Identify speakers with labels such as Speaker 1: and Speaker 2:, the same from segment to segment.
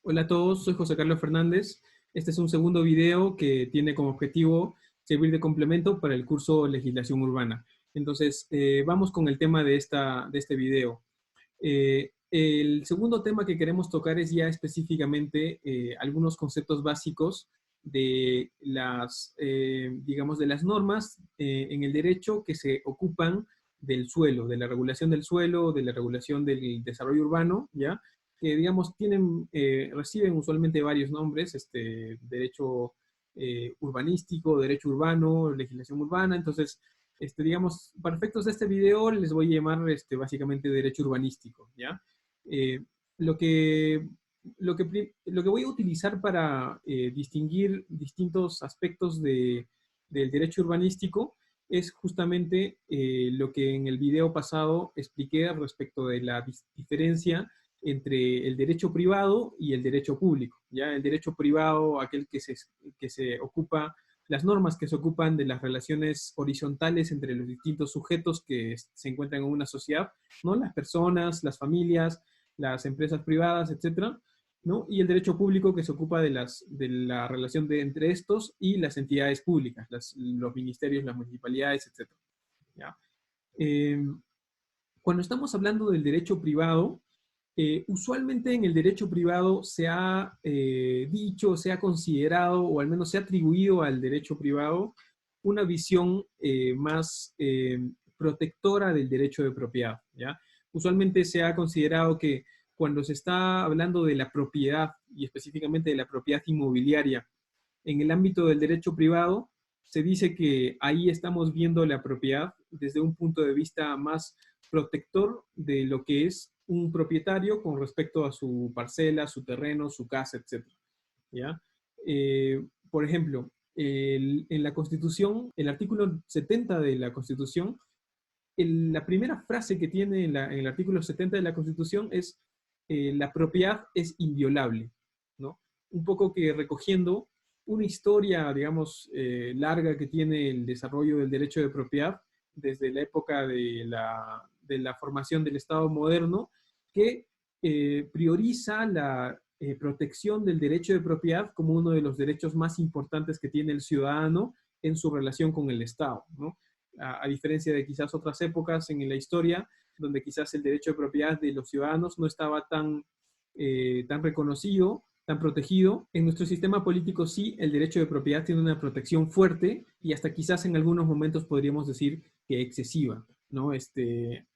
Speaker 1: Hola a todos, soy José Carlos Fernández. Este es un segundo video que tiene como objetivo servir de complemento para el curso Legislación Urbana. Entonces, vamos con el tema de este video. El segundo tema que queremos tocar es ya específicamente algunos conceptos básicos de digamos, de las normas en el derecho que se ocupan del suelo, de la regulación del suelo, de la regulación del desarrollo urbano, ¿ya? Que, digamos, reciben usualmente varios nombres, derecho urbanístico, derecho urbano, legislación urbana. Entonces, digamos, para efectos de este video les voy a llamar básicamente derecho urbanístico, ¿ya? Eh, lo que, lo que voy a utilizar para distinguir distintos aspectos del derecho urbanístico es justamente lo que en el video pasado expliqué respecto de la diferencia entre el derecho privado y el derecho público, ¿ya? El derecho privado, aquel que se ocupa, las normas que se ocupan de las relaciones horizontales entre los distintos sujetos que se encuentran en una sociedad, ¿no? Las personas, las familias, las empresas privadas, etcétera, ¿no? Y el derecho público que se ocupa de la relación entre estos y las entidades públicas, los ministerios, las municipalidades, etcétera, ¿ya? Eh, Cuando estamos hablando del derecho privado, usualmente en el derecho privado se ha dicho, se ha considerado, o al menos se ha atribuido al derecho privado una visión más protectora del derecho de propiedad, ¿ya? Usualmente se ha considerado que cuando se está hablando de la propiedad, y específicamente de la propiedad inmobiliaria, en el ámbito del derecho privado, se dice que ahí estamos viendo la propiedad desde un punto de vista más protector de lo que es un propietario con respecto a su parcela, su terreno, su casa, etcétera, ¿ya? Por ejemplo, en la Constitución, el artículo 70 de la Constitución, la primera frase que tiene en el artículo 70 de la Constitución es la propiedad es inviolable, ¿no? Un poco que recogiendo una historia, digamos, larga que tiene el desarrollo del derecho de propiedad desde la época de la formación del Estado moderno, que prioriza la protección del derecho de propiedad como uno de los derechos más importantes que tiene el ciudadano en su relación con el Estado, ¿no? A diferencia de quizás otras épocas en la historia, donde quizás el derecho de propiedad de los ciudadanos no estaba tan reconocido, tan protegido. En nuestro sistema político sí, el derecho de propiedad tiene una protección fuerte y hasta quizás en algunos momentos podríamos decir que excesiva, ¿no?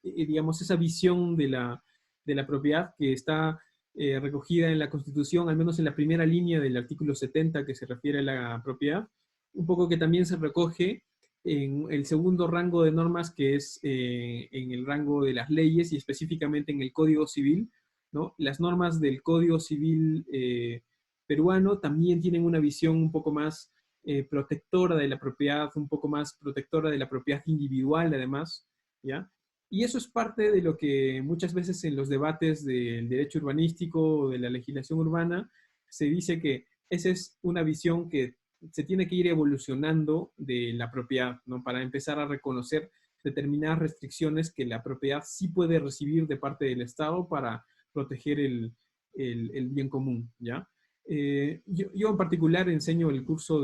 Speaker 1: Digamos, esa visión de la propiedad que está recogida en la Constitución, al menos en la primera línea del artículo 70 que se refiere a la propiedad, un poco que también se recoge en el segundo rango de normas, que es en el rango de las leyes y específicamente en el Código Civil, ¿no? Las normas del Código Civil peruano también tienen una visión un poco más protectora de la propiedad, un poco más protectora de la propiedad individual, además, ¿ya? Y eso es parte de lo que muchas veces en los debates del derecho urbanístico o de la legislación urbana se dice que esa es una visión que se tiene que ir evolucionando de la propiedad, ¿no? Para empezar a reconocer determinadas restricciones que la propiedad sí puede recibir de parte del Estado para proteger el bien común, ¿ya? Yo en particular enseño el curso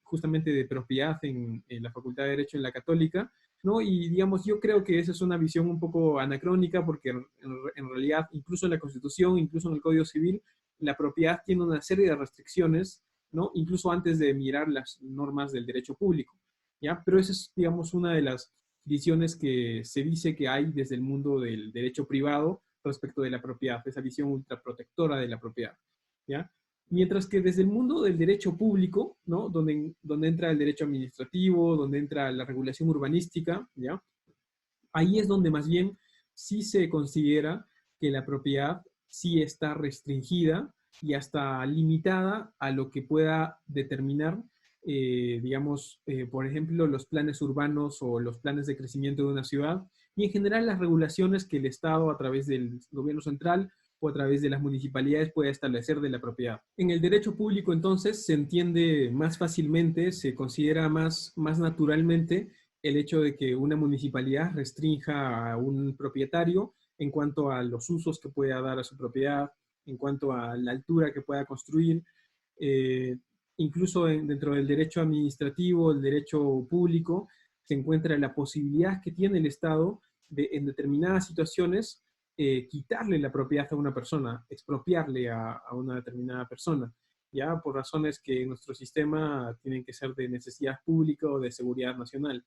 Speaker 1: justamente de propiedad en la Facultad de Derecho en la Católica, ¿no? Y digamos, yo creo que esa es una visión un poco anacrónica porque en realidad, incluso en la Constitución, incluso en el Código Civil, la propiedad tiene una serie de restricciones, ¿no? Incluso antes de mirar las normas del derecho público, ¿ya? Pero esa es, digamos, una de las visiones que se dice que hay desde el mundo del derecho privado respecto de la propiedad, esa visión ultraprotectora de la propiedad, ¿ya? Mientras que desde el mundo del derecho público, ¿no? Donde entra el derecho administrativo, donde entra la regulación urbanística, ¿ya? Ahí es donde más bien sí se considera que la propiedad sí está restringida y hasta limitada a lo que pueda determinar, digamos, por ejemplo, los planes urbanos o los planes de crecimiento de una ciudad y en general las regulaciones que el Estado a través del gobierno central o a través de las municipalidades puede establecer de la propiedad. En el derecho público, entonces, se entiende más fácilmente, se considera más naturalmente el hecho de que una municipalidad restrinja a un propietario en cuanto a los usos que pueda dar a su propiedad, en cuanto a la altura que pueda construir. Eh, Incluso dentro del derecho administrativo, el derecho público, se encuentra la posibilidad que tiene el Estado de, en determinadas situaciones, quitarle la propiedad a una persona, expropiarle a una determinada persona, ya por razones que en nuestro sistema tienen que ser de necesidad pública o de seguridad nacional.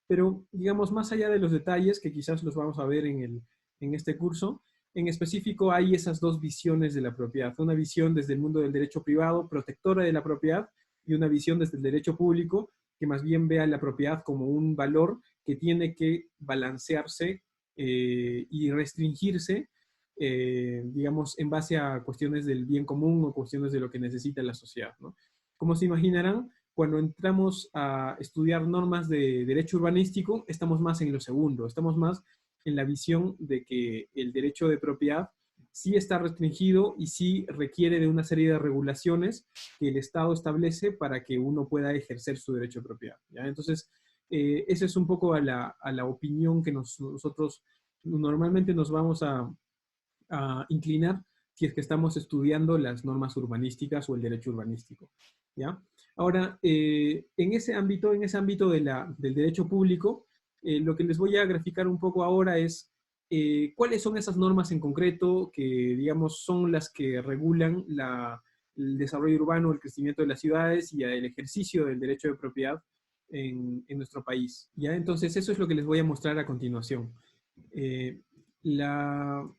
Speaker 1: Pero, digamos, más allá de los detalles, que quizás los vamos a ver en este curso, en específico hay esas dos visiones de la propiedad. Una visión desde el mundo del derecho privado, protectora de la propiedad, y una visión desde el derecho público, que más bien vea la propiedad como un valor que tiene que balancearse y restringirse, digamos, en base a cuestiones del bien común o cuestiones de lo que necesita la sociedad, ¿no? Como se imaginarán, cuando entramos a estudiar normas de derecho urbanístico, estamos más en lo segundo, estamos más en la visión de que el derecho de propiedad sí está restringido y sí requiere de una serie de regulaciones que el Estado establece para que uno pueda ejercer su derecho de propiedad, ¿ya? Entonces, esa es un poco a la opinión que nosotros normalmente nos vamos a inclinar si es que estamos estudiando las normas urbanísticas o el derecho urbanístico, ¿ya? Ahora, en ese ámbito del derecho público, lo que les voy a graficar un poco ahora es cuáles son esas normas en concreto que, digamos, son las que regulan el desarrollo urbano, el crecimiento de las ciudades y el ejercicio del derecho de propiedad en nuestro país, ¿ya? Entonces, eso es lo que les voy a mostrar a continuación. Eh, la,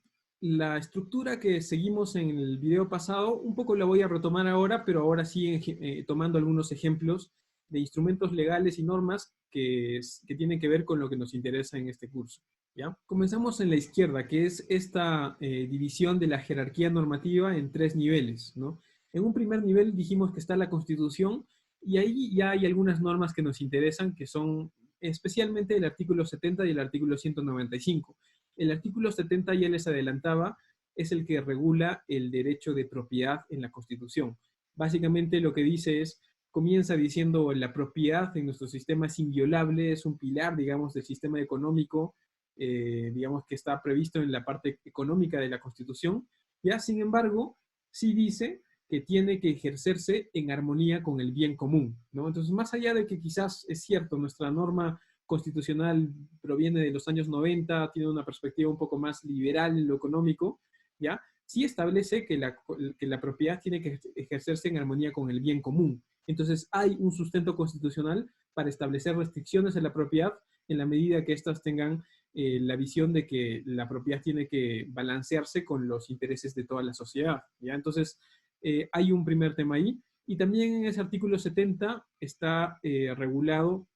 Speaker 1: la estructura que seguimos en el video pasado, un poco la voy a retomar ahora, pero ahora sí tomando algunos ejemplos de instrumentos legales y normas que tienen que ver con lo que nos interesa en este curso, ¿ya? Comenzamos en la izquierda, que es esta división de la jerarquía normativa en tres niveles, ¿no? En un primer nivel dijimos que está la Constitución, y ahí ya hay algunas normas que nos interesan, que son especialmente el artículo 70 y el artículo 195. El artículo 70, ya les adelantaba, es el que regula el derecho de propiedad en la Constitución. Básicamente lo que dice es, comienza diciendo la propiedad en nuestro sistema es inviolable, es un pilar, digamos, del sistema económico, digamos, que está previsto en la parte económica de la Constitución. Ya, sin embargo, sí dice que tiene que ejercerse en armonía con el bien común, ¿no? Entonces, más allá de que quizás es cierto, nuestra norma constitucional proviene de los años 90, tiene una perspectiva un poco más liberal en lo económico, ¿ya? Sí establece que la propiedad tiene que ejercerse en armonía con el bien común. Entonces, hay un sustento constitucional para establecer restricciones a la propiedad en la medida que éstas tengan la visión de que la propiedad tiene que balancearse con los intereses de toda la sociedad, ¿ya? Entonces, hay un primer tema ahí. Y también en ese artículo 70 está regulado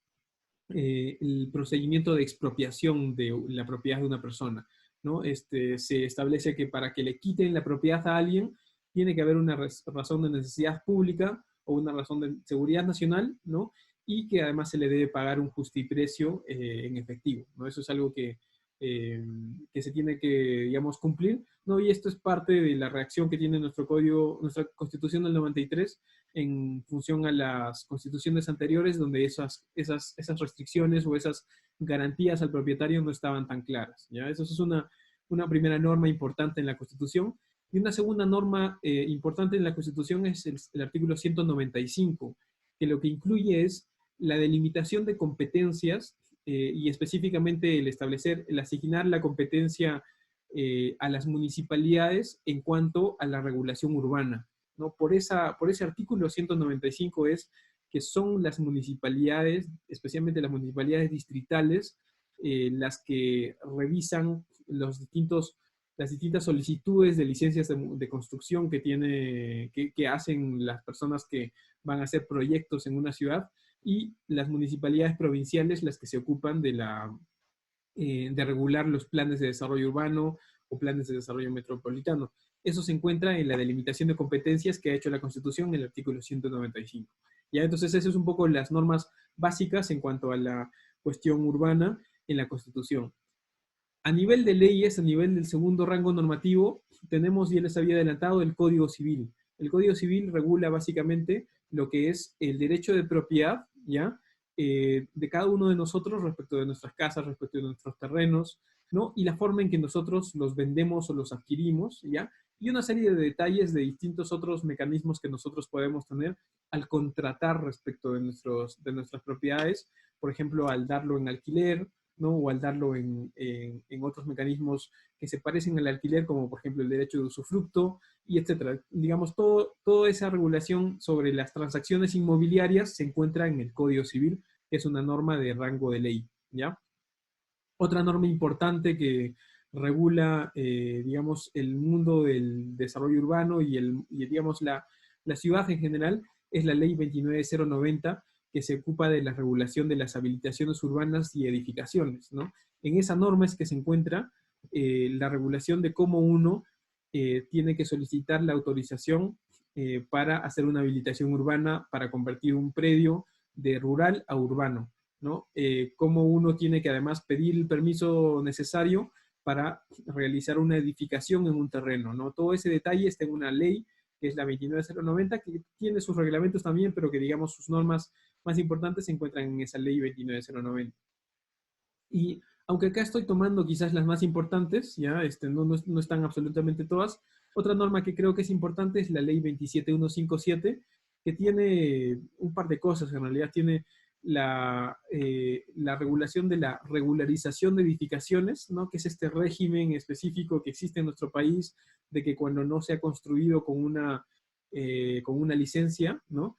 Speaker 1: el procedimiento de expropiación de la propiedad de una persona, ¿no? Se establece que para que le quiten la propiedad a alguien, tiene que haber una razón de necesidad pública o una razón de seguridad nacional, ¿no? Y que además se le debe pagar un justiprecio en efectivo, ¿no? Eso es algo que se tiene que, digamos, cumplir, ¿no? Y esto es parte de la reacción que tiene nuestro código, nuestra Constitución del 93 en función a las constituciones anteriores, donde esas restricciones o esas garantías al propietario no estaban tan claras, ¿ya? Eso es una primera norma importante en la Constitución. Y una segunda norma importante en la Constitución es el artículo 195, que lo que incluye es la delimitación de competencias y específicamente el establecer, el asignar la competencia a las municipalidades en cuanto a la regulación urbana, ¿no? Por ese artículo 195 es que son las municipalidades, especialmente las municipalidades distritales, las que revisan las distintas solicitudes de licencias de construcción que hacen las personas que van a hacer proyectos en una ciudad, y las municipalidades provinciales las que se ocupan de regular los planes de desarrollo urbano o planes de desarrollo metropolitano. Eso se encuentra en la delimitación de competencias que ha hecho la Constitución en el artículo 195. ¿Ya? Entonces, esas son un poco las normas básicas en cuanto a la cuestión urbana en la Constitución. A nivel de leyes, a nivel del segundo rango normativo, tenemos, ya les había adelantado, el Código Civil. El Código Civil regula básicamente lo que es el derecho de propiedad, ¿ya? De cada uno de nosotros respecto de nuestras casas, respecto de nuestros terrenos, ¿no? Y la forma en que nosotros los vendemos o los adquirimos, ¿ya? y una serie de detalles de distintos otros mecanismos que nosotros podemos tener al contratar respecto de nuestras propiedades, por ejemplo, al darlo en alquiler, ¿no? O al darlo en otros mecanismos que se parecen al alquiler, como por ejemplo el derecho de usufructo, y etcétera. Digamos, toda esa regulación sobre las transacciones inmobiliarias se encuentra en el Código Civil, que es una norma de rango de ley, ¿ya? Otra norma importante que regula, digamos, el mundo del desarrollo urbano digamos, la ciudad en general es la Ley 29090, que se ocupa de la regulación de las habilitaciones urbanas y edificaciones, ¿no? En esa norma es que se encuentra la regulación de cómo uno tiene que solicitar la autorización para hacer una habilitación urbana, para convertir un predio de rural a urbano, ¿no? Cómo uno tiene que además pedir el permiso necesario para realizar una edificación en un terreno, ¿no? Todo ese detalle está en una ley, que es la 29090, que tiene sus reglamentos también, pero que digamos sus normas más importantes se encuentran en esa ley 29090. Y aunque acá estoy tomando quizás las más importantes, ya no están absolutamente todas, otra norma que creo que es importante es la ley 27157, que tiene un par de cosas, en realidad tiene la regulación de la regularización de edificaciones, ¿no? Que es este régimen específico que existe en nuestro país, de que cuando no se ha construido con una licencia, ¿no?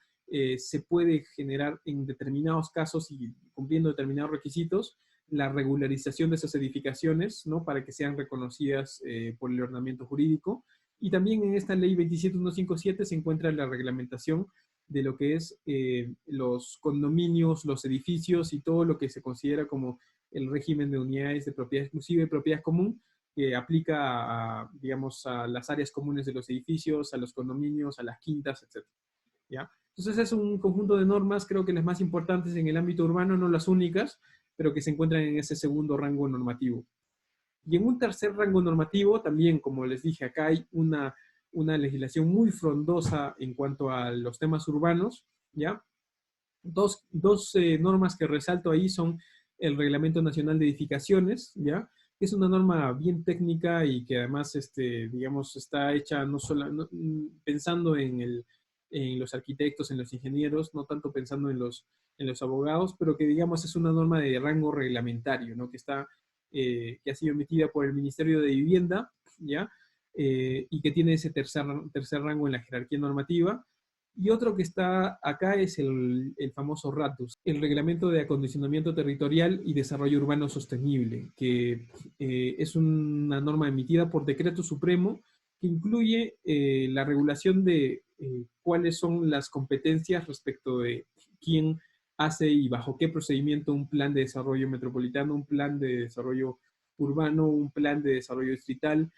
Speaker 1: Se puede generar en determinados casos y cumpliendo determinados requisitos, la regularización de esas edificaciones, ¿no? Para que sean reconocidas por el ordenamiento jurídico. Y también en esta ley 27157 se encuentra la reglamentación de lo que es los condominios, los edificios y todo lo que se considera como el régimen de unidades de propiedad exclusiva y propiedad común, que aplica a, digamos, a las áreas comunes de los edificios, a los condominios, a las quintas, etc. ¿Ya? Entonces es un conjunto de normas, creo que las más importantes en el ámbito urbano, no las únicas, pero que se encuentran en ese segundo rango normativo. Y en un tercer rango normativo, también, como les dije, acá hay una legislación muy frondosa en cuanto a los temas urbanos, ¿ya? Dos normas que resalto ahí son el Reglamento Nacional de Edificaciones, ¿ya? Que es una norma bien técnica y que además, digamos, está hecha no solo pensando en los arquitectos, en los ingenieros, no tanto pensando en los abogados, pero que, digamos, es una norma de rango reglamentario, ¿no? Que ha sido emitida por el Ministerio de Vivienda, ¿ya? Y que tiene ese tercer rango en la jerarquía normativa. Y otro que está acá es el famoso RATUS, el Reglamento de Acondicionamiento Territorial y Desarrollo Urbano Sostenible, que es una norma emitida por decreto supremo que incluye la regulación de cuáles son las competencias respecto de quién hace y bajo qué procedimiento un plan de desarrollo metropolitano, un plan de desarrollo urbano, un plan de desarrollo distrital.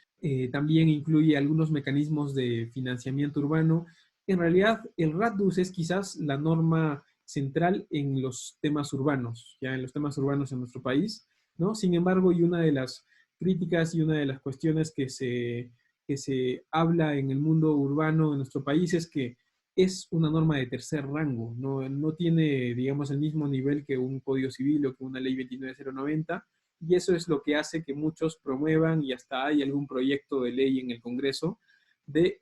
Speaker 1: También incluye algunos mecanismos de financiamiento urbano. En realidad, el RATDUS es quizás la norma central en los temas urbanos, ya en los temas urbanos en nuestro país, ¿no? Sin embargo, y una de las críticas y una de las cuestiones que se habla en el mundo urbano en nuestro país es que es una norma de tercer rango, no tiene, digamos, el mismo nivel que un Código Civil o que una Ley 29090, y eso es lo que hace que muchos promuevan, y hasta hay algún proyecto de ley en el Congreso, de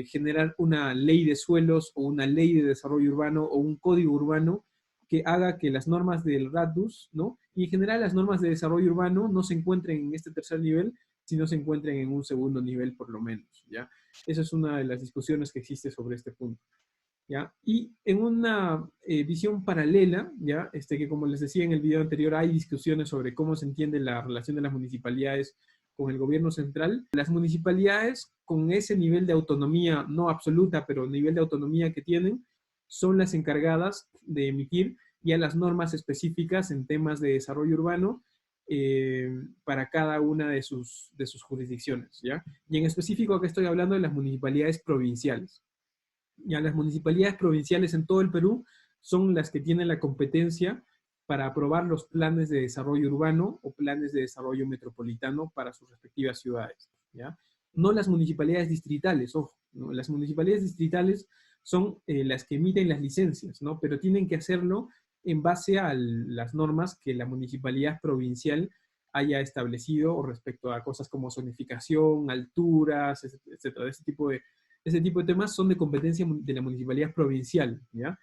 Speaker 1: generar una ley de suelos o una ley de desarrollo urbano o un código urbano que haga que las normas del RATDUS, ¿no? Y en general las normas de desarrollo urbano no se encuentren en este tercer nivel, sino se encuentren en un segundo nivel por lo menos, ¿ya? Esa es una de las discusiones que existe sobre este punto, ¿ya? Y en una visión paralela, ¿ya? Que como les decía en el video anterior, hay discusiones sobre cómo se entiende la relación de las municipalidades con el gobierno central. Las municipalidades, con ese nivel de autonomía, no absoluta, pero nivel de autonomía que tienen, son las encargadas de emitir ya las normas específicas en temas de desarrollo urbano para cada una de sus jurisdicciones, ¿ya? Y en específico acá estoy hablando de las municipalidades provinciales. Ya las municipalidades provinciales en todo el Perú son las que tienen la competencia para aprobar los planes de desarrollo urbano o planes de desarrollo metropolitano para sus respectivas ciudades, ¿ya? No las municipalidades distritales, ojo, ¿no? Las municipalidades distritales son las que emiten las licencias, ¿no? Pero tienen que hacerlo en base a las normas que la municipalidad provincial haya establecido respecto a cosas como zonificación, alturas, etcétera. Ese tipo de temas son de competencia de la municipalidad provincial, ¿ya?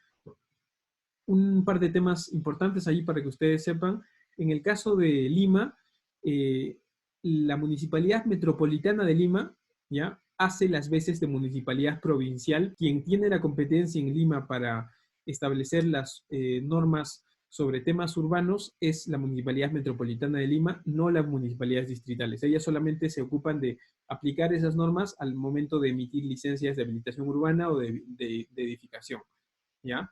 Speaker 1: Un par de temas importantes ahí para que ustedes sepan. En el caso de Lima, eh, la Municipalidad Metropolitana de Lima, ¿ya?, hace las veces de municipalidad provincial. Quien tiene la competencia en Lima para establecer las normas sobre temas urbanos es la Municipalidad Metropolitana de Lima, no las municipalidades distritales. Ellas solamente se ocupan de aplicar esas normas al momento de emitir licencias de habilitación urbana o de edificación, ¿ya?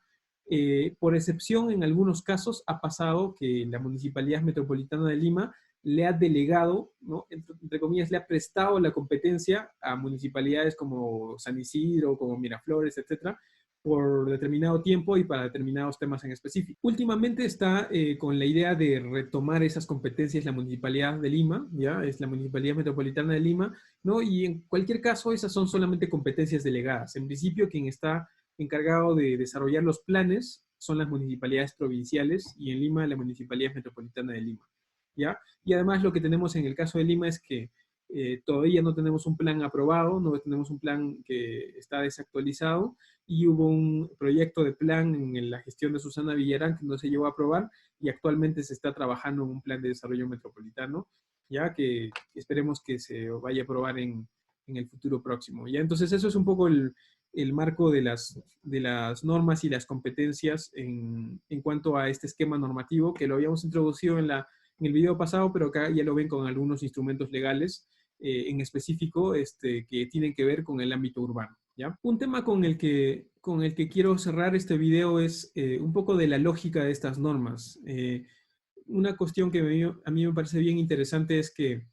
Speaker 1: Por excepción, en algunos casos ha pasado que la Municipalidad Metropolitana de Lima le ha delegado, ¿no?, entre comillas, le ha prestado la competencia a municipalidades como San Isidro, como Miraflores, etcétera, por determinado tiempo y para determinados temas en específico. Últimamente está con la idea de retomar esas competencias la Municipalidad de Lima, ¿ya? Es la Municipalidad Metropolitana de Lima, ¿no? Y en cualquier caso, esas son solamente competencias delegadas. En principio, quien está encargado de desarrollar los planes son las municipalidades provinciales y en Lima la Municipalidad Metropolitana de Lima, ¿ya? Y además lo que tenemos en el caso de Lima es que todavía no tenemos un plan aprobado, no tenemos un plan que está desactualizado y hubo un proyecto de plan en la gestión de Susana Villarán que no se llevó a aprobar y actualmente se está trabajando en un plan de desarrollo metropolitano, ya que esperemos que se vaya a aprobar en el futuro próximo. ¿Ya? Entonces eso es un poco el marco de las normas y las competencias en cuanto a este esquema normativo que lo habíamos introducido en el video pasado, pero acá ya lo ven con algunos instrumentos legales en específico que tienen que ver con el ámbito urbano, ¿ya? Un tema con el que quiero cerrar este video es un poco de la lógica de estas normas. Una cuestión que a mí me parece bien interesante es que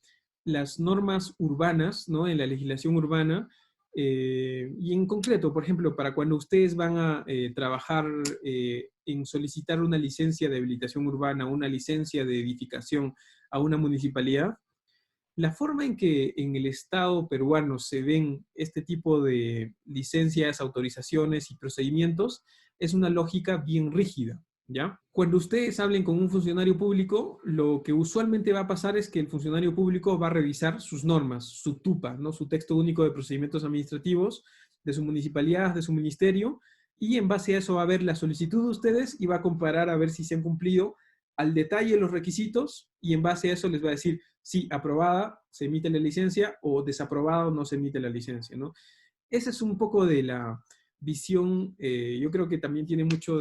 Speaker 1: las normas urbanas, ¿no?, en la legislación urbana, y en concreto, por ejemplo, para cuando ustedes van a trabajar en solicitar una licencia de habilitación urbana, una licencia de edificación a una municipalidad, la forma en que en el Estado peruano se ven este tipo de licencias, autorizaciones y procedimientos es una lógica bien rígida, ¿ya? Cuando ustedes hablen con un funcionario público, lo que usualmente va a pasar es que el funcionario público va a revisar sus normas, su TUPA, ¿no?, su texto único de procedimientos administrativos de su municipalidad, de su ministerio, y en base a eso va a ver la solicitud de ustedes y va a comparar a ver si se han cumplido al detalle los requisitos y en base a eso les va a decir sí, aprobada, se emite la licencia, o desaprobado, no se emite la licencia, ¿no? Esa es un poco de la visión, yo creo que también tiene mucho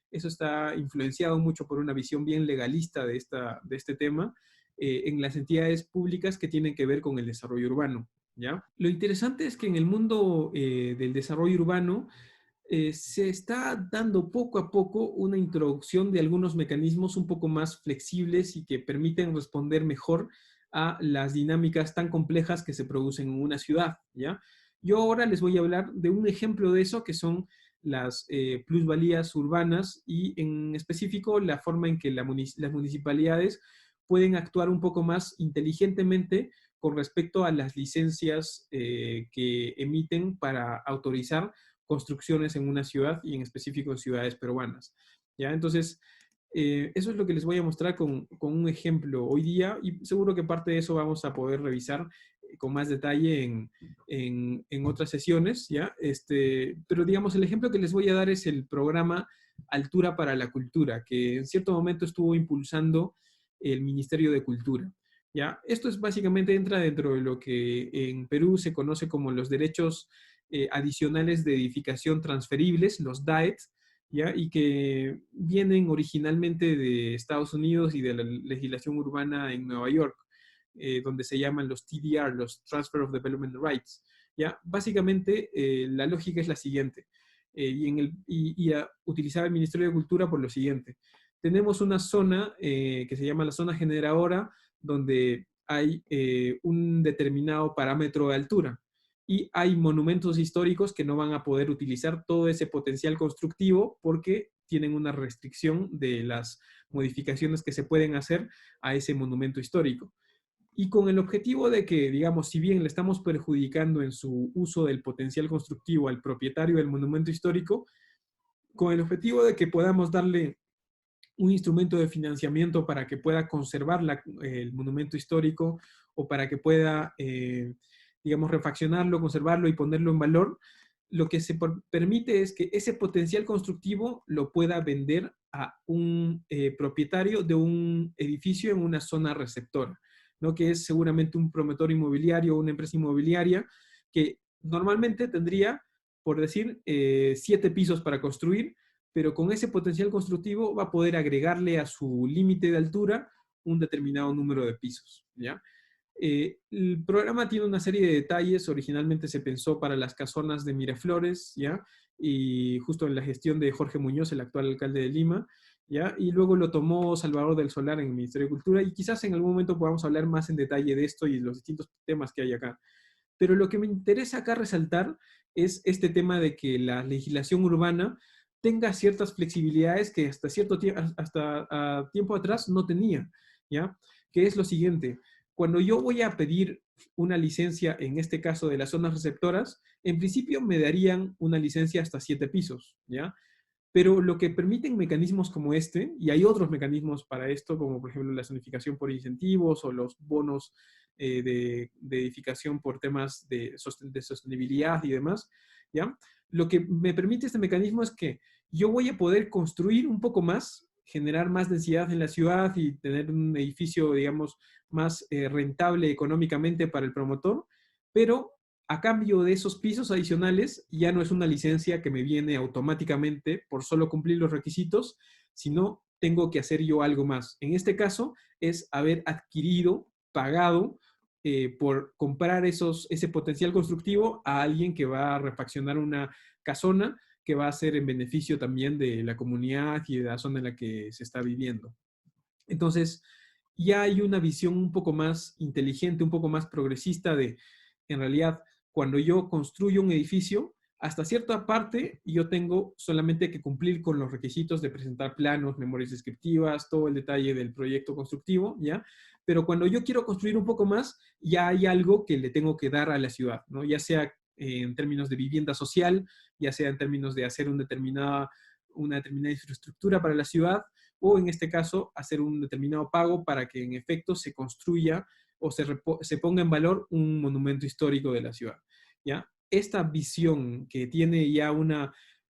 Speaker 1: eso está influenciado mucho por una visión bien legalista de este tema en las entidades públicas que tienen que ver con el desarrollo urbano, ¿ya? Lo interesante es que en el mundo del desarrollo urbano, se está dando poco a poco una introducción de algunos mecanismos un poco más flexibles y que permiten responder mejor a las dinámicas tan complejas que se producen en una ciudad, ¿ya? Yo ahora les voy a hablar de un ejemplo de eso, que son las plusvalías urbanas y en específico la forma en que las municipalidades pueden actuar un poco más inteligentemente con respecto a las licencias que emiten para autorizar construcciones en una ciudad y en específico en ciudades peruanas, ¿ya? Entonces, eso es lo que les voy a mostrar con un ejemplo hoy día y seguro que parte de eso vamos a poder revisar con más detalle en otras sesiones, ¿ya? Pero digamos, el ejemplo que les voy a dar es el programa Altura para la Cultura, que en cierto momento estuvo impulsando el Ministerio de Cultura, ¿ya? Esto es básicamente entra dentro de lo que en Perú se conoce como los derechos adicionales de edificación transferibles, los DAET, ¿ya? Y que vienen originalmente de Estados Unidos y de la legislación urbana en Nueva York, donde se llaman los TDR, los Transfer of Development Rights, ¿ya? Básicamente, la lógica es la siguiente, utilizaba el Ministerio de Cultura por lo siguiente. Tenemos una zona que se llama la zona generadora, donde hay un determinado parámetro de altura, y hay monumentos históricos que no van a poder utilizar todo ese potencial constructivo porque tienen una restricción de las modificaciones que se pueden hacer a ese monumento histórico. Y con el objetivo de que, digamos, si bien le estamos perjudicando en su uso del potencial constructivo al propietario del monumento histórico, con el objetivo de que podamos darle un instrumento de financiamiento para que pueda conservar el monumento histórico o para que pueda, digamos, refaccionarlo, conservarlo y ponerlo en valor, lo que se permite es que ese potencial constructivo lo pueda vender a un propietario de un edificio en una zona receptora, ¿no? Que es seguramente un promotor inmobiliario o una empresa inmobiliaria que normalmente tendría, por decir, 7 pisos para construir, pero con ese potencial constructivo va a poder agregarle a su límite de altura un determinado número de pisos, ¿ya? El programa tiene una serie de detalles. Originalmente se pensó para las casonas de Miraflores, ¿ya? Y justo en la gestión de Jorge Muñoz, el actual alcalde de Lima, ¿ya? Y luego lo tomó Salvador del Solar en el Ministerio de Cultura, y quizás en algún momento podamos hablar más en detalle de esto y los distintos temas que hay acá. Pero lo que me interesa acá resaltar es este tema de que la legislación urbana tenga ciertas flexibilidades que hasta cierto tiempo, hasta tiempo atrás no tenía, ¿ya? Que es lo siguiente: cuando yo voy a pedir una licencia, en este caso de las zonas receptoras, en principio me darían una licencia hasta 7 pisos, ¿ya? Pero lo que permiten mecanismos como este, y hay otros mecanismos para esto, como por ejemplo la zonificación por incentivos o los bonos de edificación por temas de sostenibilidad y demás, ¿ya? Lo que me permite este mecanismo es que yo voy a poder construir un poco más, generar más densidad en la ciudad y tener un edificio, digamos, más rentable económicamente para el promotor, pero a cambio de esos pisos adicionales, ya no es una licencia que me viene automáticamente por solo cumplir los requisitos, sino tengo que hacer yo algo más. En este caso, es haber adquirido, pagado, por comprar ese potencial constructivo a alguien que va a refaccionar una casona que va a ser en beneficio también de la comunidad y de la zona en la que se está viviendo. Entonces, ya hay una visión un poco más inteligente, un poco más progresista de, en realidad, cuando yo construyo un edificio, hasta cierta parte yo tengo solamente que cumplir con los requisitos de presentar planos, memorias descriptivas, todo el detalle del proyecto constructivo, ¿ya? Pero cuando yo quiero construir un poco más, ya hay algo que le tengo que dar a la ciudad, ¿no? Ya sea en términos de vivienda social, ya sea en términos de hacer una determinada infraestructura para la ciudad, o en este caso hacer un determinado pago para que en efecto se construya o se ponga en valor un monumento histórico de la ciudad, ¿ya? Esta visión que tiene ya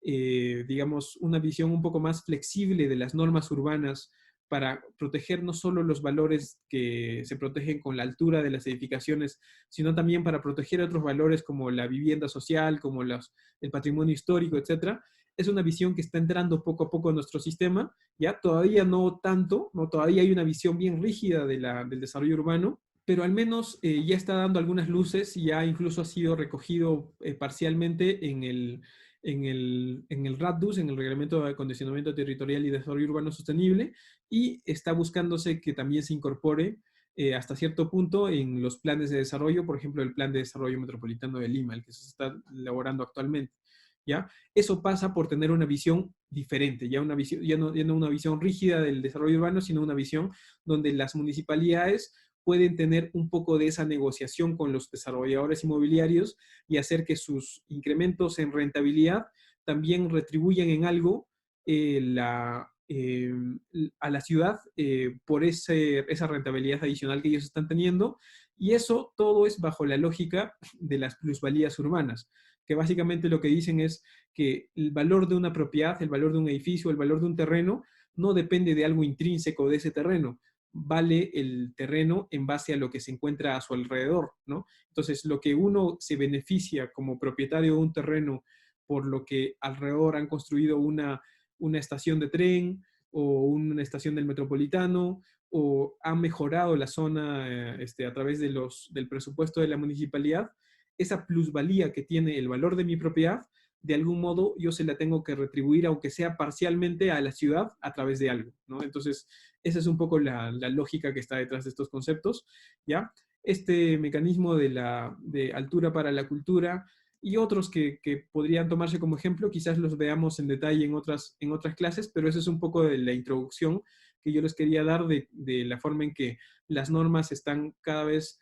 Speaker 1: digamos, una visión un poco más flexible de las normas urbanas para proteger no solo los valores que se protegen con la altura de las edificaciones, sino también para proteger otros valores como la vivienda social, como el patrimonio histórico, etcétera. Es una visión que está entrando poco a poco en nuestro sistema, ya todavía no tanto, ¿no? Todavía hay una visión bien rígida del desarrollo urbano, pero al menos ya está dando algunas luces y ya incluso ha sido recogido parcialmente en el RADDUS, en el Reglamento de Acondicionamiento Territorial y Desarrollo Urbano Sostenible, y está buscándose que también se incorpore hasta cierto punto en los planes de desarrollo, por ejemplo, el Plan de Desarrollo Metropolitano de Lima, el que se está elaborando actualmente, ¿ya? Eso pasa por tener una visión diferente, ya no una visión rígida del desarrollo urbano, sino una visión donde las municipalidades pueden tener un poco de esa negociación con los desarrolladores inmobiliarios y hacer que sus incrementos en rentabilidad también retribuyan en algo a la ciudad por esa rentabilidad adicional que ellos están teniendo. Y eso todo es bajo la lógica de las plusvalías urbanas, que básicamente lo que dicen es que el valor de una propiedad, el valor de un edificio, el valor de un terreno, no depende de algo intrínseco de ese terreno, vale el terreno en base a lo que se encuentra a su alrededor, ¿no? Entonces, lo que uno se beneficia como propietario de un terreno por lo que alrededor han construido una estación de tren o una estación del metropolitano, o han mejorado la zona a través del presupuesto de la municipalidad, esa plusvalía que tiene el valor de mi propiedad, de algún modo yo se la tengo que retribuir, aunque sea parcialmente, a la ciudad a través de algo, ¿no? Entonces, esa es un poco la lógica que está detrás de estos conceptos, ¿ya? Este mecanismo de altura para la cultura y otros que podrían tomarse como ejemplo, quizás los veamos en detalle en otras clases, pero eso es un poco de la introducción que yo les quería dar de la forma en que las normas están cada vez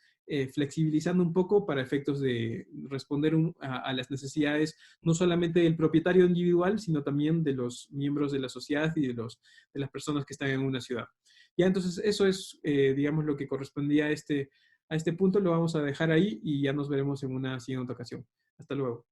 Speaker 1: flexibilizando un poco para efectos de responder a las necesidades no solamente del propietario individual, sino también de los miembros de la sociedad y de las personas que están en una ciudad. Ya, entonces eso es, digamos, lo que correspondía a este punto. Lo vamos a dejar ahí y ya nos veremos en una siguiente ocasión. Hasta luego.